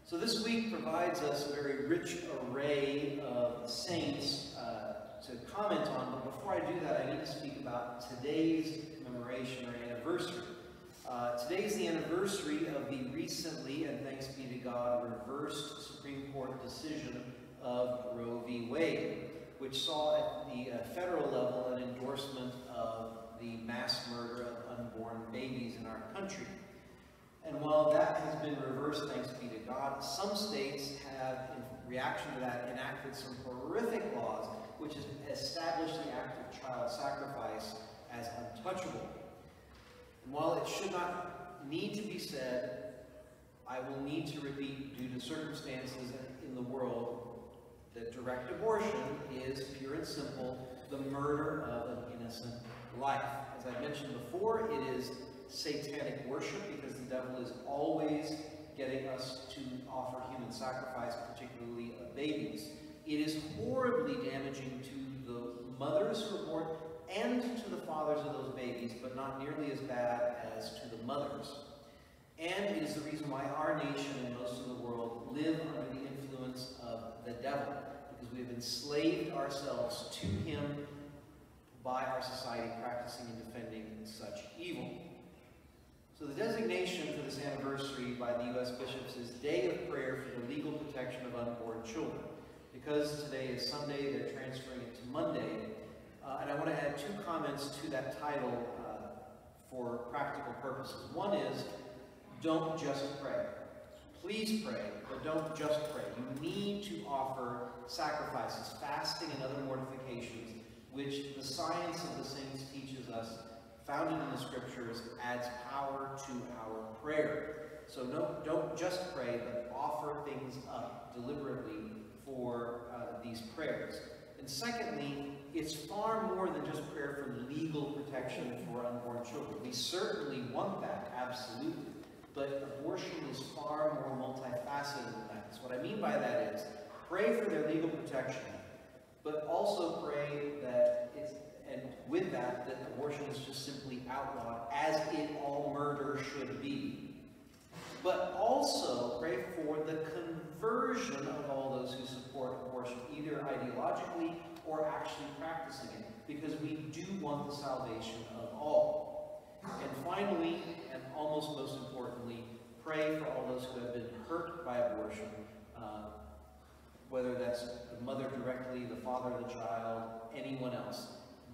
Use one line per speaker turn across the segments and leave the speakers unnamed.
So this week provides us a very rich array of saints to comment on, but before I do that, I need to speak about today's commemoration or anniversary. Today is the anniversary of the recently, and thanks be to God, reversed Supreme Court decision of Roe v. Wade, which saw at the federal level an endorsement of the mass murder of unborn babies in our country. And while that has been reversed, thanks be to God, some states have, in reaction to that, enacted some horrific laws which have established the act of child sacrifice as untouchable. And while it should not need to be said, I will need to repeat, due to circumstances in the world, that direct abortion is, pure and simple, the murder of an innocent life. As I mentioned before, it is satanic worship because the devil is always getting us to offer human sacrifice, particularly of babies. It is horribly damaging to the mothers who are born and to the fathers of those babies, but not nearly as bad as to the mothers. And it is the reason why our nation and most of the world live under the influence of the devil, because we have enslaved ourselves to him by our society practicing and defending such evil. So the designation for this anniversary by the U.S. bishops is Day of Prayer for the Legal Protection of Unborn Children. Because today is Sunday, they're transferring it to Monday. And I want to add two comments to that title for practical purposes. One is, don't just pray. Please pray, but don't just pray. You need to offer sacrifices, fasting, and other mortifications, which the science of the saints teaches us, founded in the scriptures, adds power to our prayer. So don't just pray, but offer things up deliberately for these prayers. And secondly, it's far more than just prayer for legal protection for unborn children. We certainly want that, absolutely. But abortion is far more multifaceted than that. So what I mean by that is, pray for their legal protection, but also pray that it's, and with that, that abortion is just simply outlawed, as it all murder should be. But also pray for the conversion of all those who support abortion, either ideologically or actually practicing it, because we do want the salvation of all. And finally, and almost most importantly, pray for all those who have been hurt by abortion, whether that's the mother directly, the father of the child, anyone else.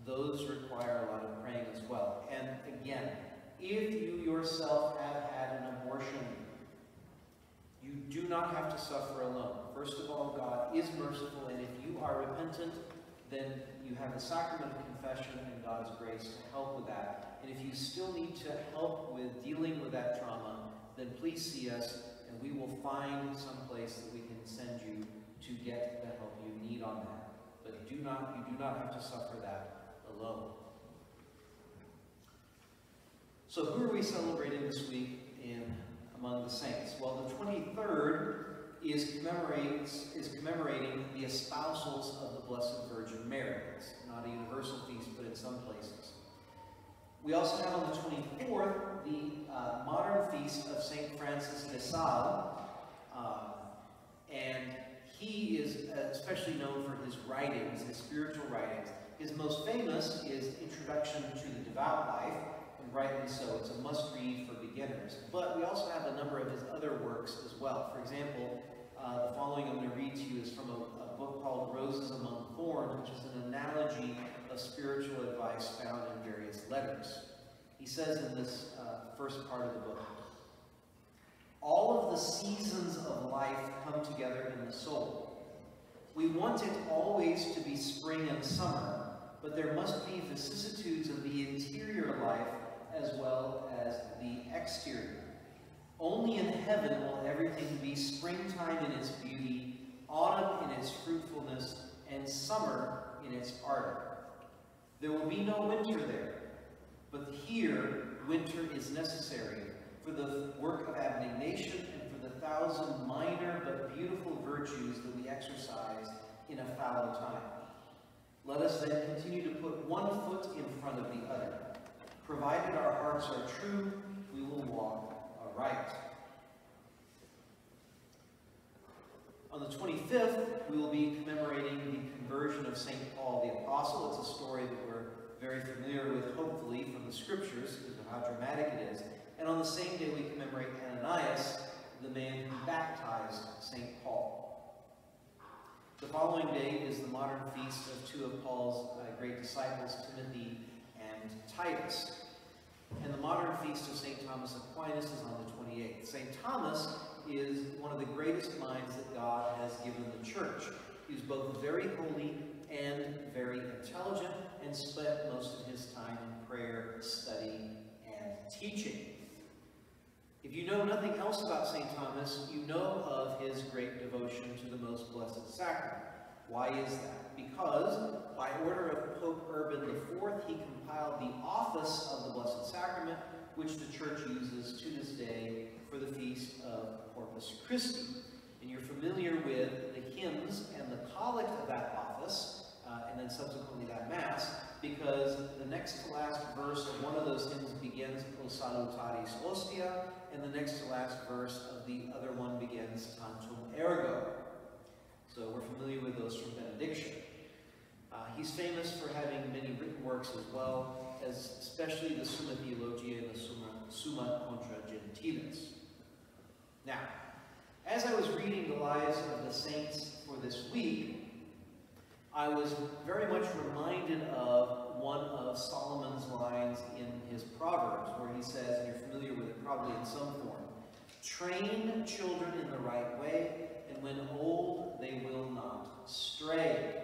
Those require a lot of praying as well. And again, if you yourself have had an abortion, you do not have to suffer alone. First of all, God is merciful, and if you are repentant, then you have the sacrament of confession and God's grace to help with that. And if you still need to help with dealing with that trauma, then please see us, and we will find some place that we can send you to get the help you need on that. But you do not have to suffer that alone. So who are we celebrating this week among the saints? Well, the 23rd is commemorating the espousals of the Blessed Virgin Mary. It's not a universal feast, but in some places. We also have on the 24th the modern feast of St. Francis de Sales, and he is especially known for his writings, his spiritual writings. His most famous is Introduction to the Devout Life, and rightly so. It's a must-read for beginners. But we also have a number of his other works as well. For example, the following I'm going to read to you is from a book called Roses Among Thorns, which is an analogy of spiritual advice found in various letters. He says in this first part of the book, all of the seasons of life come together in the soul. We want it always to be spring and summer, but there must be vicissitudes of the interior life as well as the exterior. Only in heaven will everything be springtime in its beauty, autumn in its fruitfulness, and summer in its ardor. There will be no winter there, but here winter is necessary for the work of abnegation and for the 1,000 minor but beautiful virtues that we exercise in a fallow time. Let us then continue to put one foot in front of the other. Provided our hearts are true, we will walk aright. the 25th, we will be commemorating the conversion of St. Paul the Apostle. It's a story that we're very familiar with, hopefully, from the scriptures, because of how dramatic it is. And on the same day, we commemorate Ananias, the man who baptized St. Paul. The following day is the modern feast of two of Paul's great disciples, Timothy and Titus. And the modern feast of St. Thomas Aquinas is on the 28th. St. Thomas is one of the greatest minds that God has given the church. He was both very holy and very intelligent, and spent most of his time in prayer, study, and teaching. If you know nothing else about St. Thomas, you know of his great devotion to the Most Blessed Sacrament. Why is that? Because, by order of Pope Urban IV, he compiled the Office of the Blessed Sacrament, which the Church uses to this day for the feast of Corpus Christi. And you're familiar with the hymns and the collect of that office, and then subsequently that Mass, because the next to last verse of one of those hymns begins O Salutaris Ostia, and the next to last verse of the other one begins Tantum Ergo. So we're familiar with those from benediction. He's famous for having many written works as well, as especially the Summa Theologiae and the Summa Contra Gentiles. Now, as I was reading the lives of the saints for this week, I was very much reminded of one of Solomon's lines in his Proverbs, where he says, and you're familiar with it probably in some form, "Train children in the right way, and when old they will not stray."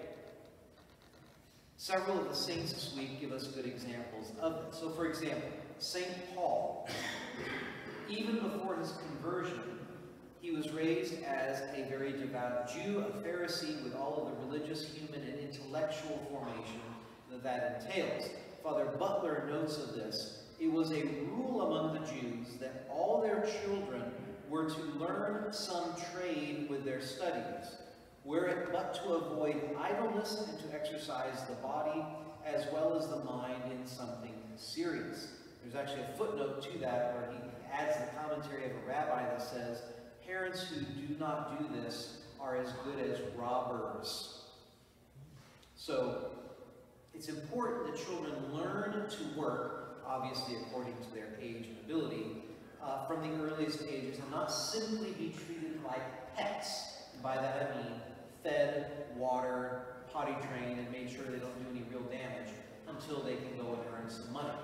Several of the saints this week give us good examples of this. So, for example, St. Paul, even before his conversion, he was raised as a very devout Jew, a Pharisee, with all of the religious, human, and intellectual formation that entails. Father Butler notes of this, it was a rule among the Jews that all their children were to learn some trade with their studies, were it but to avoid idleness and to exercise the body as well as the mind in something serious. There's actually a footnote to that where he adds the commentary of a rabbi that says, "Parents who do not do this are as good as robbers." So it's important that children learn to work, obviously according to their age and ability, from the earliest ages, and not simply be treated like pets. By that I mean fed, watered, potty trained, and made sure they don't do any real damage until they can go and earn some money.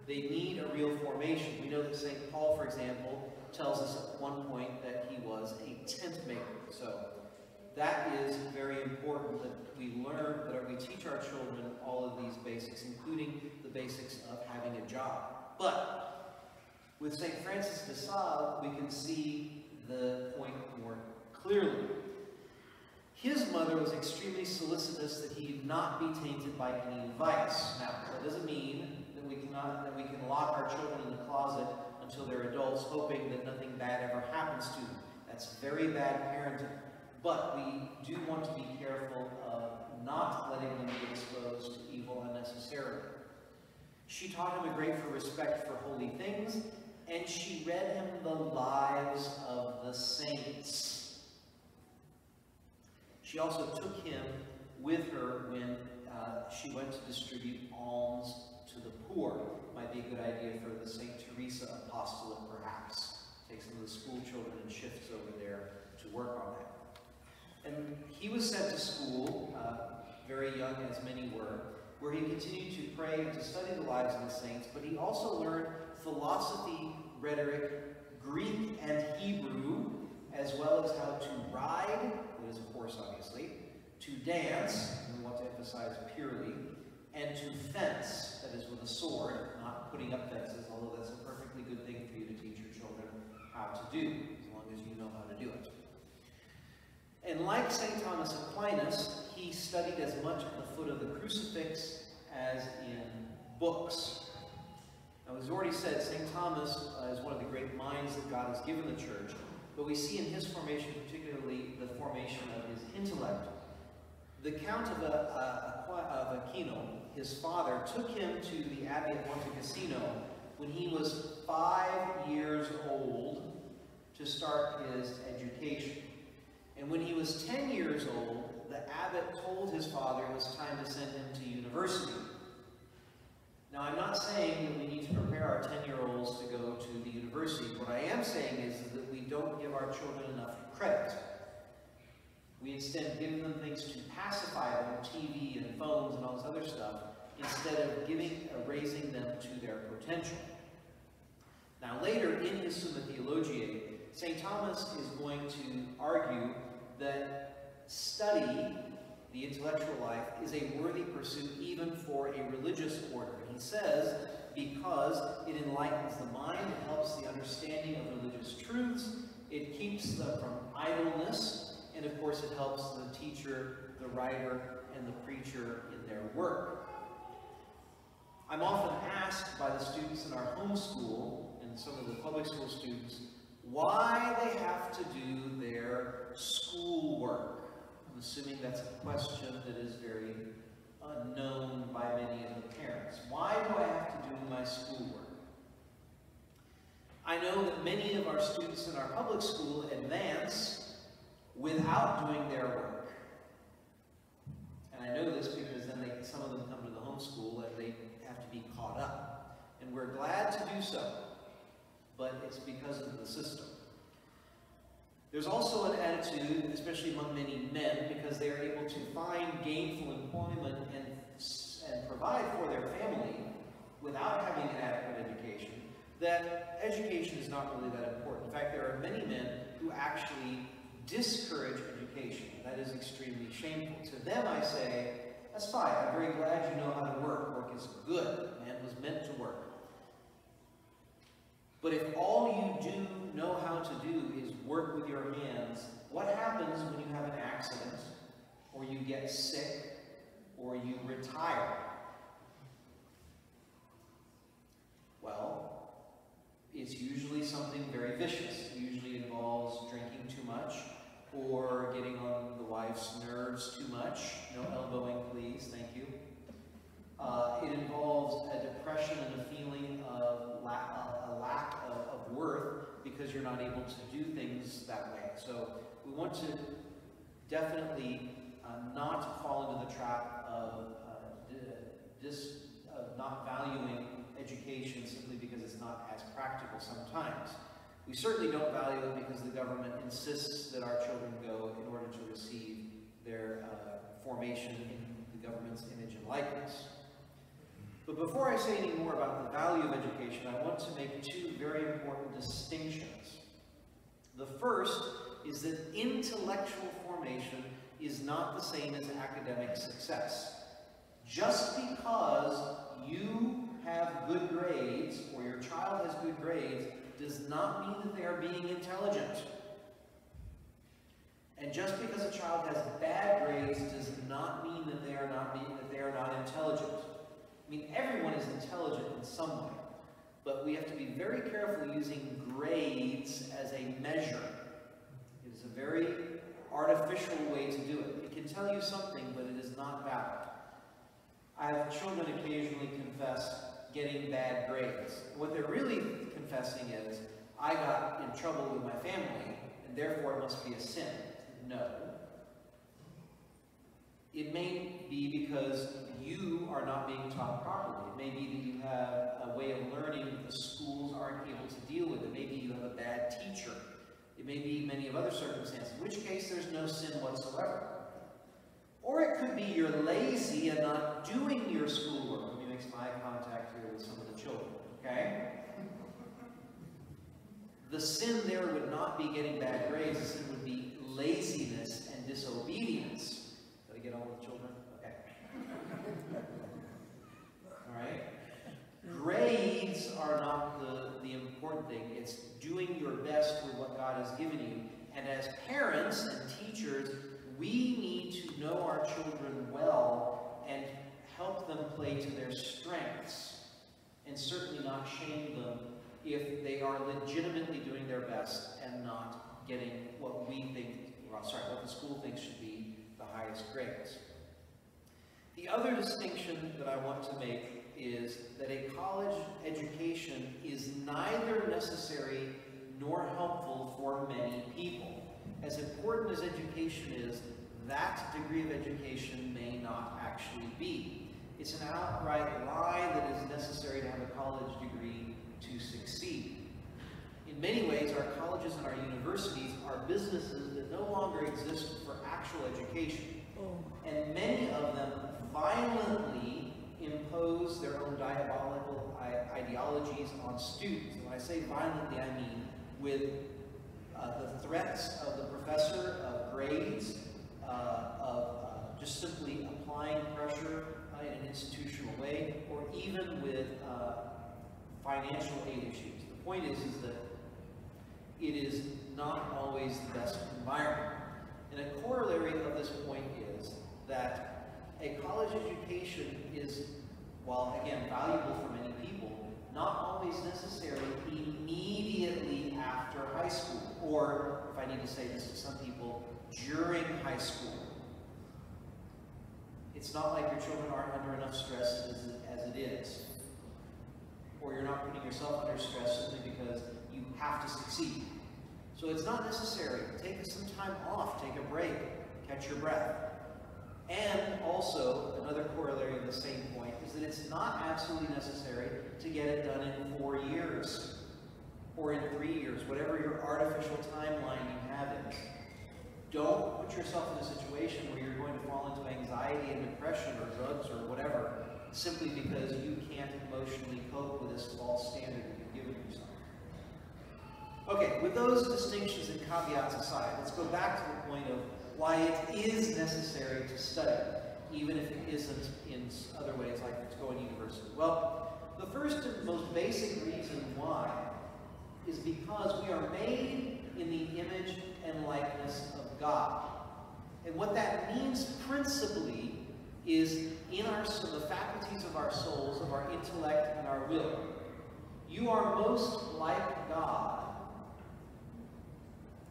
They need a real formation. We know that St. Paul, for example, tells us at one point that he was a tent maker. So that is very important that we learn, that we teach our children all of these basics, including the basics of having a job. But with St. Francis de Sales, we can see the point more clearly. His mother was extremely solicitous that he not be tainted by any vice. Now, that doesn't mean that we can lock our children in the closet until they're adults, hoping that nothing bad ever happens to them. That's very bad parenting. But we do want to be careful of not letting them be exposed to evil unnecessarily. She taught him a grateful respect for holy things, and she read him the lives of the saints. She also took him with her when she went to distribute alms to the poor. Might be a good idea for the St. Teresa apostolate, perhaps. Take some of the school children and shifts over there to work on that. And he was sent to school, very young as many were, where he continued to pray and to study the lives of the saints, but he also learned philosophy, rhetoric, Greek and Hebrew, as well as how to ride, which is a horse obviously, to dance, and we want to emphasize purely, and to fence, that is with a sword, not putting up fences, although that's a perfectly good thing for you to teach your children how to do, as long as you know how to do it. And like St. Thomas Aquinas, he studied as much at the foot of the crucifix as in books. Now, as already said, St. Thomas is one of the great minds that God has given the church, but we see in his formation, particularly the formation of his intellect. The Count of Aquino, his father, took him to the Abbey of Monte Cassino when he was 5 years old to start his education. And when he was 10 years old, the abbot told his father it was time to send him to university. Now, I'm not saying that we need to prepare our 10-year-olds to go to the university. What I am saying is that we don't give our children enough credit. We instead give them things to pacify them, TV and phones and all this other stuff, instead of raising them to their potential. Now, later in his Summa Theologiae, St. Thomas is going to argue that study, the intellectual life, is a worthy pursuit even for a religious order. He says, because it enlightens the mind, it helps the understanding of religious truths, it keeps them from idleness, and of course it helps the teacher, the writer, and the preacher in their work. I'm often asked by the students in our homeschool, and some of the public school students, why they have to do their schoolwork. I'm assuming that's a question that is very unknown by many of the parents. Why do I have to do my schoolwork? I know that many of our students in our public school advance without doing their work. And I know this because then some of them come to the homeschool and they have to be caught up. And we're glad to do so, but it's because of the system. There's also an attitude, especially among many men, because they are able to find gainful employment and provide for their family without having an adequate education, that education is not really that important. In fact, there are many men who actually discourage education. That is extremely shameful. To them I say, that's fine. I'm very glad you know how to work. Work is good. Man was meant to work. But if all you do know how to do is work with your hands, what happens when you have an accident, or you get sick, or you retire? Well, it's usually something very vicious. It usually involves drinking too much, or getting on the wife's nerves too much. No elbowing, please. Thank you. It involves a depression and a feeling of a lack of worth because you're not able to do things that way. So we want to definitely not fall into the trap of not valuing education simply because it's not as practical sometimes. We certainly don't value it because the government insists that our children go in order to receive their formation in the government's image and likeness. But before I say any more about the value of education, I want to make two very important distinctions. The first is that intellectual formation is not the same as academic success. Just because you have good grades, or your child has good grades, does not mean that they are being intelligent. And just because a child has bad grades does not mean that they are not intelligent. I mean, everyone is intelligent in some way, but we have to be very careful using grades as a measure. It is a very artificial way to do it. It can tell you something, but it is not valid. I have children occasionally confess getting bad grades. What they're really confessing is, I got in trouble with my family, and therefore it must be a sin. No. It may be because you are not being taught properly. It may be that you have a way of learning that the schools aren't able to deal with. It may be you have a bad teacher. It may be many of other circumstances, in which case there's no sin whatsoever. Or it could be you're lazy and not doing your schoolwork. Let me make some eye contact here with some of the children, okay? The sin there would not be getting bad grades. The sin would be laziness and disobedience. Did I get on with children? Okay. All right? Grades are not the important thing. It's doing your best with what God has given you. And as parents and teachers, we need to know our children well and help them play to their strengths, and certainly not shame them if they are legitimately doing their best and not getting what what the school thinks should be the highest grades. The other distinction that I want to make is that a college education is neither necessary nor helpful for many people. As important as education is, that degree of education may not actually be. It's an outright lie that is necessary to have a college degree to succeed. In many ways, our colleges and our universities are businesses that no longer exist for actual education. And many of them violently impose their own diabolical ideologies on students. And when I say violently, I mean with the threats of the professor, of grades, of just simply applying pressure in an institutional way, or even with financial aid issues. The point is that it is not always the best environment. And a corollary of this point is that a college education is, while again valuable for many people, not always necessary immediately after high school, or, if I need to say this to some people, during high school. It's not like your children aren't under enough stress as it is. Or you're not putting yourself under stress simply because you have to succeed. So it's not necessary. Take some time off, take a break, catch your breath. And also, another corollary of the same point is that it's not absolutely necessary to get it done in 4 years or in 3 years, whatever your artificial timeline you have is. Don't put yourself in a situation where you're going to fall into anxiety and depression or drugs or whatever simply because you can't emotionally cope with this false standard that you've given yourself. Okay, with those distinctions and caveats aside, let's go back to the point of why it is necessary to study, even if it isn't in other ways like to go to university. Well, the first and most basic reason why is because we are made in the image and likeness of God. And what that means principally is in the faculties of our souls, of our intellect and our will. You are most like God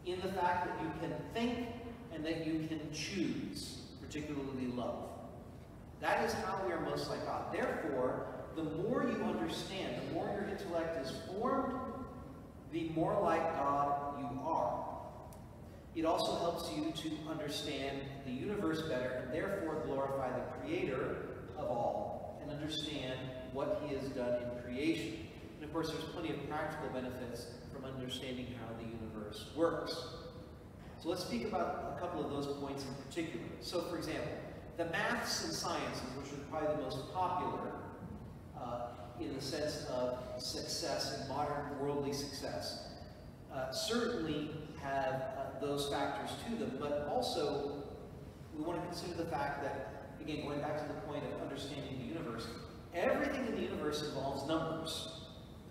in the fact that you can think and that you can choose, particularly love. That is how we are most like God. Therefore, the more you understand, the more your intellect is formed, the more like God you are. It also helps you to understand the universe better and therefore glorify the Creator of all and understand what He has done in creation. And of course, there's plenty of practical benefits from understanding how the universe works. So let's speak about a couple of those points in particular. So for example, the maths and sciences, which are probably the most popular in the sense of success and modern worldly success, certainly have those factors to them, but also we want to consider the fact that, again, going back to the point of understanding the universe, everything in the universe involves numbers,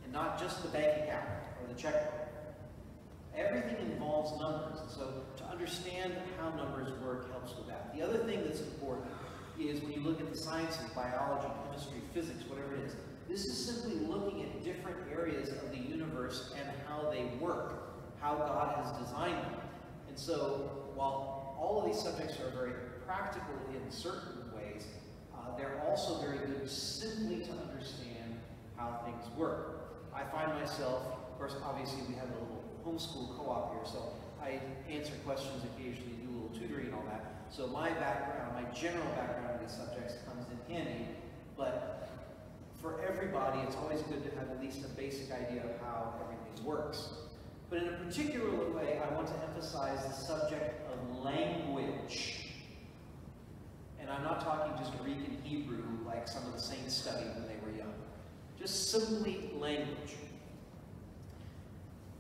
and not just the bank account or the checkbook. Everything involves numbers, and so to understand how numbers work helps with that. The other thing that's important is when you look at the sciences, biology, chemistry, physics, whatever it is, this is simply looking at different areas of the universe and how they work, how God has designed them. And so, while all of these subjects are very practical in certain ways, they're also very good simply to understand how things work. I find myself, of course, obviously we have a little homeschool co-op here, so I answer questions occasionally, do a little tutoring and all that. So my background, my general background in these subjects comes in handy, but for everybody, it's always good to have at least a basic idea of how everything works. But in a particular way, I want to emphasize the subject of language. And I'm not talking just Greek and Hebrew like some of the saints studied when they were young. Just simply language.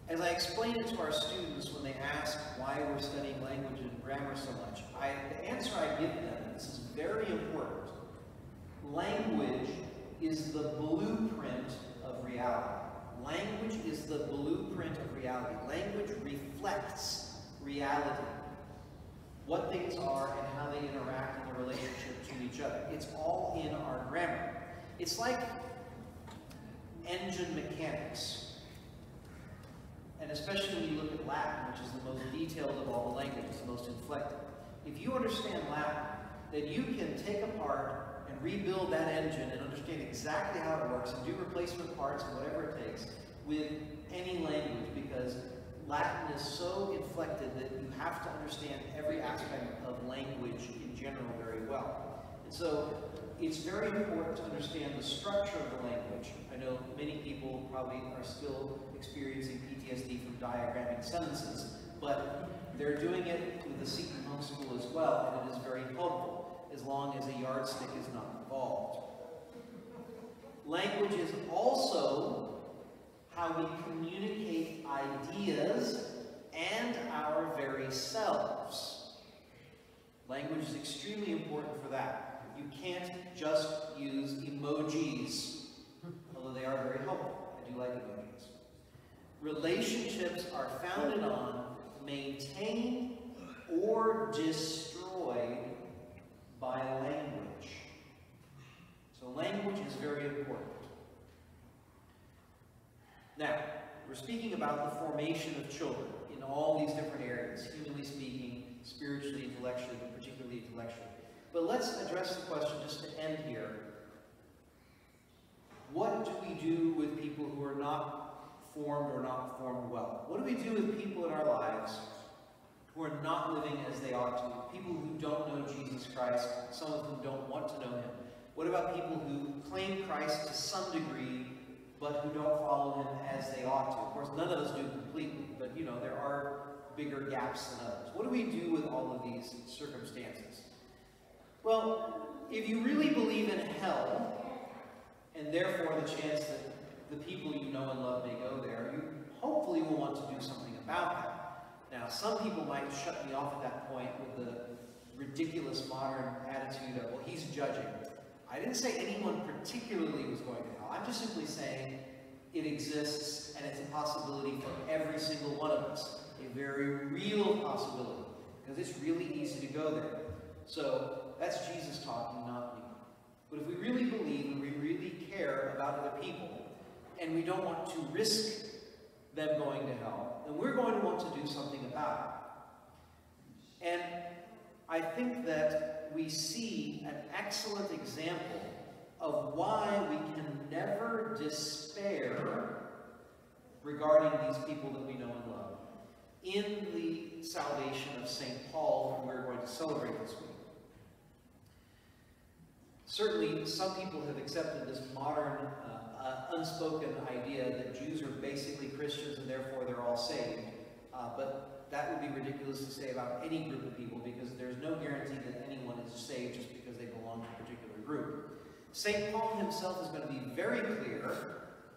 As I explain it to our students when they ask why we're studying language and grammar so much, the answer I give them, and this is very important, language is the blueprint of reality. Language is the blueprint of reality. Language reflects reality. What things are and how they interact in the relationship to each other. It's all in our grammar. It's like engine mechanics. And especially when you look at Latin, which is the most detailed of all the languages, the most inflected. If you understand Latin, then you can take apart and rebuild that engine and understand exactly how it works and do replacement parts and whatever it takes with any language, because Latin is so inflected that you have to understand every aspect of language in general very well. And so it's very important to understand the structure of the language. I know many people probably are still experiencing PTSD from diagramming sentences, but they're doing it with the Seton Homeschool as well, and it is very helpful, as long as a yardstick is not involved. Language is also how we communicate ideas and our very selves. Language is extremely important for that. You can't just use emojis, although they are very helpful. I do like emojis. Relationships are founded on, maintained, or destroyed by language. So language is very important. Now, we're speaking about the formation of children in all these different areas, humanly speaking, spiritually, intellectually, but particularly intellectually. But let's address the question just to end here. What do we do with people who are not formed or not formed well? What do we do with people in our lives who are not living as they ought to? People who don't know Jesus Christ, some of whom don't want to know him. What about people who claim Christ to some degree, but who don't follow him as they ought to? Of course, none of us do completely, but you know, there are bigger gaps than others. What do we do with all of these circumstances? Well, if you really believe in hell, and therefore the chance that the people you know and love may go there, you hopefully will want to do something about that. Now, some people might shut me off at that point with the ridiculous modern attitude of, well, he's judging. I didn't say anyone particularly was going to hell. I'm just simply saying it exists, and it's a possibility for every single one of us. A very real possibility, because it's really easy to go there. So that's Jesus talking, not me. But if we really believe and we really care about other people, and we don't want to risk them going to hell, then we're going to want to do something about it. And I think that we see an excellent example of why we can never despair regarding these people that we know and love in the salvation of St. Paul, who we're going to celebrate this week. Certainly, some people have accepted this modern, unspoken idea that Jews are basically Christians and therefore they're all saved. But that would be ridiculous to say about any group of people, because there's no guarantee that anyone is saved just because they belong to a particular group. St. Paul himself is going to be very clear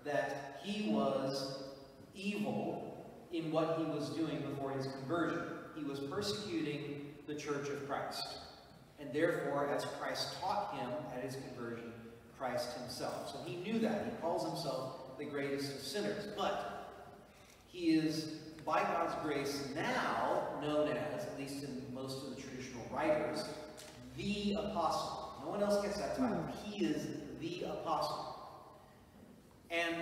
that he was evil in what he was doing before his conversion. He was persecuting the Church of Christ. And therefore, as Christ taught him at his conversion, Christ himself. So he knew that. He calls himself the greatest of sinners. But he is, by God's grace, now known as, at least in most of the traditional writers, the apostle. No one else gets that title. He is the apostle. And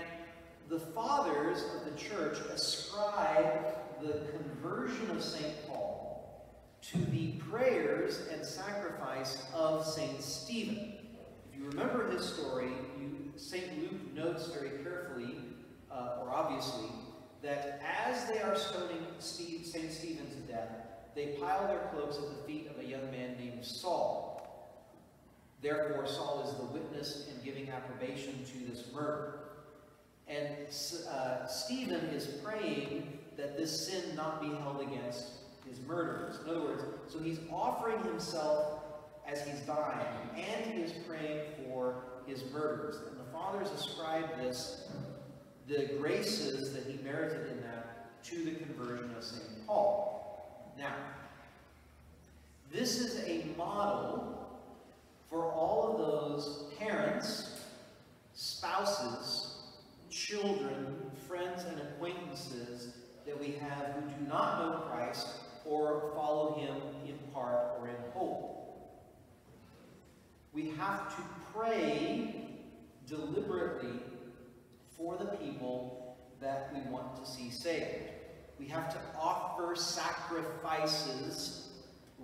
the fathers of the church ascribe the conversion of St. Paul to the prayers and sacrifice of St. Stephen. If you remember his story, St. Luke notes very carefully, or obviously, that as they are stoning St. Stephen to death, they pile their cloaks at the feet of a young man named Saul. Therefore, Saul is the witness in giving approbation to this murder. And Stephen is praying that this sin not be held against his murderers. In other words, so he's offering himself as he's dying, and he is praying for his murderers. And the fathers ascribe the graces that he merited in that, to the conversion of St. Paul. Now, this is a model for all of those parents, spouses, children, friends, and acquaintances that we have who do not know Christ or follow him in part or in whole. We have to pray deliberately for the people that we want to see saved. We have to offer sacrifices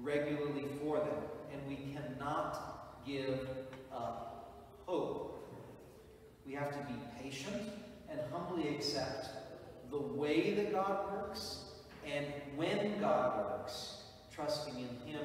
regularly for them, and we cannot give up hope. We have to be patient and humbly accept the way that God works, and when God works, trusting in Him